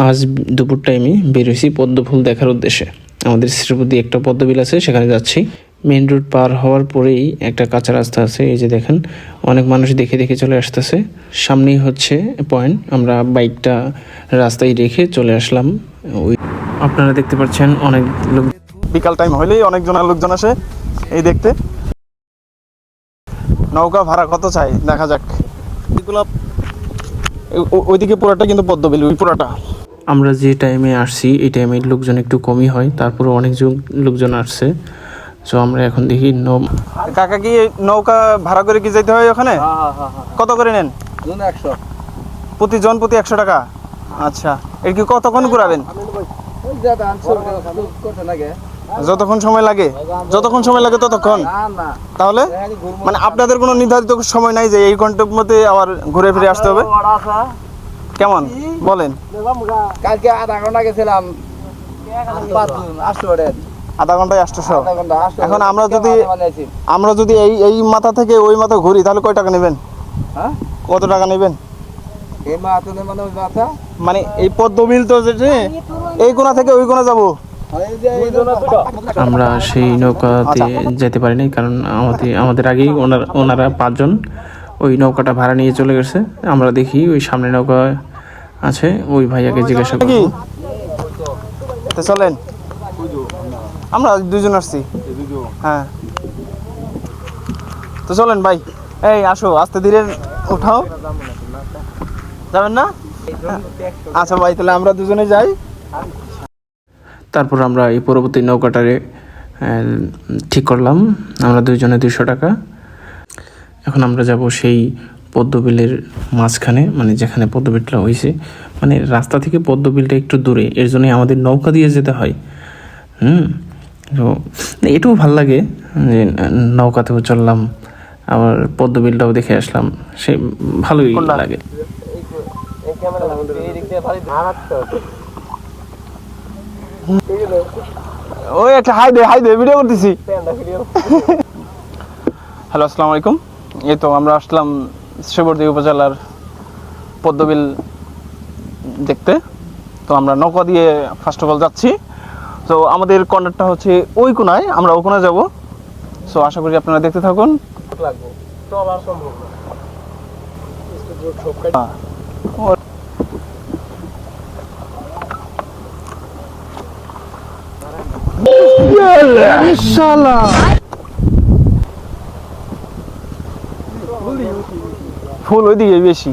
আজ দুপুর টাইমে বেরোইছি পদ্ম ফুল দেখার উদ্দেশ্যে। আমাদের শ্রীপতি একটা পদ্মবিল আছে, সেখানে যাচ্ছি। মেন রোড পার হওয়ার পরেই একটা কাঁচা রাস্তা আছে, এই যে দেখেন অনেক মানুষ দেখে দেখে চলে আসতেছে। সামনেই হচ্ছে পয়েন্ট, আমরা বাইকটা রাস্তায় রেখে চলে আসলাম। ওই আপনারা দেখতে পাচ্ছেন অনেক লোক, বিকাল টাইম হইলেই অনেকজনের লোকজন আসে এই দেখতে। নৌকা ভাড়া কত চাই দেখা যাক। এগুলো ওইদিকে পুরাটা কিন্তু পদ্মবিল, ওই পুরাটা। আমরা যে টাইমে আসছি এই টাইমে লোকজন একটু কমই হয়, তারপরে অনেক লোকজন আসছে। তো আমরা এখন দেখি কাকা কি নৌকা ভাড়া করে কি যেতে হয় ওখানে? কত করে নেন? প্রতি 100 টাকা। আচ্ছা, এর কি কতক্ষণ ঘুরাবেন? যতক্ষণ সময় লাগে ততক্ষণ। তাহলে মানে আপনাদের কোনো নির্ধারিত সময় নাই যে এই ঘন্টার মধ্যে আবার ঘুরে ফিরে আসতে হবে? কেমন বলেন? কালকে আধা ঘন্টা গেছিলাম, আধা ঘন্টায় 800। এখন আমরা যদি এই মাথা থেকে ওই মাথা ঘুরি তাহলে কয় টাকা নেবেন? কত টাকা নেবেন? মানে এই পদ্মবিল তো এই কোণা থেকে ওই কোণা যাবো। আমরা সেই নৌকাতে যেতে পারিনি, কারণ আমাদের আগেই ওনারা 5 জন ওই নৌকাটা ভাড়া নিয়ে চলে গেছে। আমরা দেখি ওই সামনে নৌকা আছে, ওই ভাইয়াকে জিজ্ঞাসা করি। চলেন, আমরা 2 জন আসছি। হ্যাঁ, তো চলেন ভাই, এই আসো, আস্তে ধীরে উঠাও। যাবেন না? আচ্ছা ভাই, তাহলে আমরা 2 জনে যাই। তারপর আমরা এই পরবর্তী নৌকাটারে ঠিক করলাম, আমরা 2 জনে 200 টাকা। এখন আমরা যাব সেই পদ্মবিলের মাঝখানে, মানে যেখানে পদ্মবিলটা হয়েছে। মানে রাস্তা থেকে পদ্মবিলটা একটু দূরে, এর জন্যই আমাদের নৌকা দিয়ে যেতে হয়। তো এটাও ভাল লাগে যে নৌকাতেও চললাম, আবার পদ্মবিলটাও দেখে আসলাম, সে ভালোই লাগে। ওই একটা হাই দে ভিডিও করতেছি। হ্যালো, আসসালামু আলাইকুম। এই তো আমরা আসলাম শ্রীবর্দী উপজেলার পদ্মবিল দেখতে। তো আমরা নৌকা দিয়ে ফার্স্ট অফ অল যাচ্ছি। তো আমাদের কর্নারটা হচ্ছে ওই কোনায়, আমরা ওই কোনায় যাবো। সো আশা করি আপনারা দেখতে থাকুন। ফুল ওইদিকে বেশি।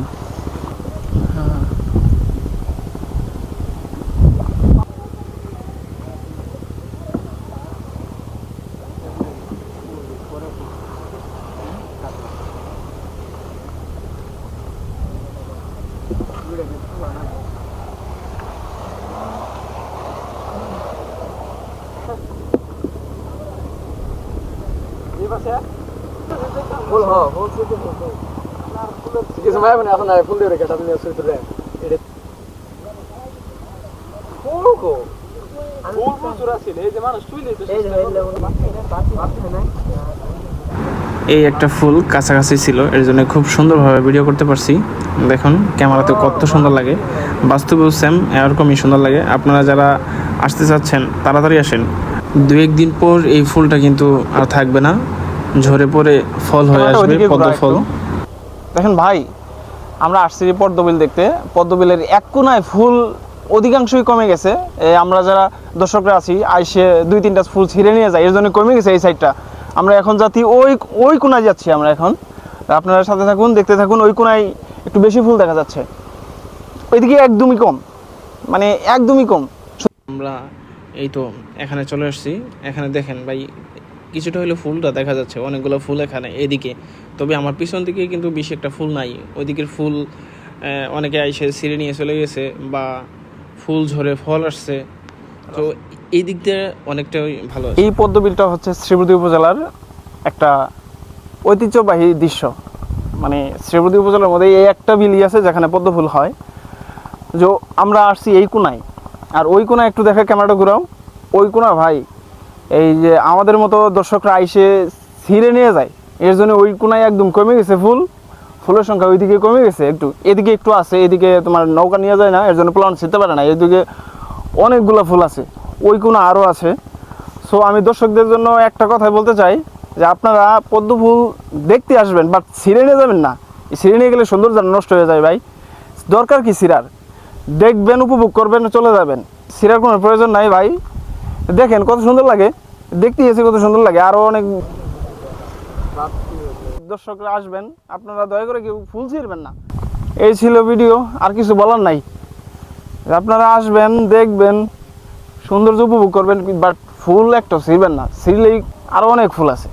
এই একটা ফুল কাছাকাছি ছিল, এর জন্য খুব সুন্দরভাবে ভিডিও করতে পারছি। দেখুন ক্যামেরাতে কত সুন্দর লাগে, বাস্তবেও সেম এরকমই সুন্দর লাগে। আপনারা যারা আসতে চাচ্ছেন তাড়াতাড়ি আসেন, 2-1 দিন পর এই ফুলটা কিন্তু আর থাকবে না, ঝরে পড়ে ফল হয়ে আসবে পদ্ম ফল। দেখেন ভাই, আমরা আসছি পদ্মবিল দেখতে। পদ্মবিলের এক কোনায় ফুল অধিকাংশই কমে গেছে। আমরা যারা দর্শকরা আছি আইসে 2-3টা ফুল ছিঁড়ে নিয়ে যায়, এর জন্য কমে গেছে এই সাইডটা। আমরা এখন যাচ্ছি ওই কোনায় যাচ্ছি আমরা এখন। আপনারা সাথে থাকুন, দেখতে থাকুন। ওই কোনায় একটু বেশি ফুল দেখা যাচ্ছে, ওইদিকে একদমই কম, মানে একদমই কম। আমরা এই তো এখানে চলে আসছি। এখানে দেখেন ভাই, কিছুটা হলে ফুলটা দেখা যাচ্ছে, অনেকগুলো ফুল এখানে এদিকে। তবে আমার পিছন দিকে কিন্তু বেশি একটা ফুল নাই। ওইদিকের ফুল অনেকে আইসে ছিঁড়ে নিয়ে চলে গেছে, বা ফুল ঝরে ফল আসছে। তো এই দিক দিয়ে অনেকটাই ভালো। এই পদ্মবিলটা হচ্ছে শ্রীবর্দী উপজেলার একটা ঐতিহ্যবাহী দৃশ্য। মানে শ্রীবর্দী উপজেলার মধ্যে এই একটা বিলই আছে যেখানে পদ্ম ফুল হয়। যে আমরা আসছি এই কোনায়, আর ওই কোনায় একটু দেখা, ক্যামেরাটা ঘুরাও। ওই কোনা ভাই, এই যে আমাদের মতো দর্শকরা আইসে ছিঁড়ে নিয়ে যায়, এর জন্য ওই কোনায় একদম কমে গেছে ফুল। ফুলের সংখ্যা ওইদিকে কমে গেছে একটু, এদিকে একটু আছে, এদিকে তোমার নৌকা নিয়ে যায় না, এর জন্য প্লান ছিতে পারে না। এদিকে অনেকগুলো ফুল আছে, ওই কোনো আরও আছে। সো আমি দর্শকদের জন্য একটা কথাই বলতে চাই যে আপনারা পদ্ম ফুল দেখতে আসবেন, বাট ছিঁড়ে নিয়ে যাবেন না। ছিঁড়ে নিয়ে গেলে সৌন্দর্য নষ্ট হয়ে যায় ভাই। দরকার কি ছিঁড়ার? দেখবেন, উপভোগ করবেন, চলে যাবেন। ছিঁড়ার কোনো প্রয়োজন নাই ভাই। দেখেন কত সুন্দর লাগে, দেখতে এসে কত সুন্দর লাগে। আরও অনেক দর্শকরা আসবেন, আপনারা দয়া করে কেউ ফুল ছিঁড়বেন না। এই ছিল ভিডিও, আর কিছু বলার নাই। আপনারা আসবেন, দেখবেন, সৌন্দর্য উপভোগ করবেন, বাট ফুল একটা ছিঁড়বেন না। ছিঁড়লেই আরও অনেক ফুল আছে।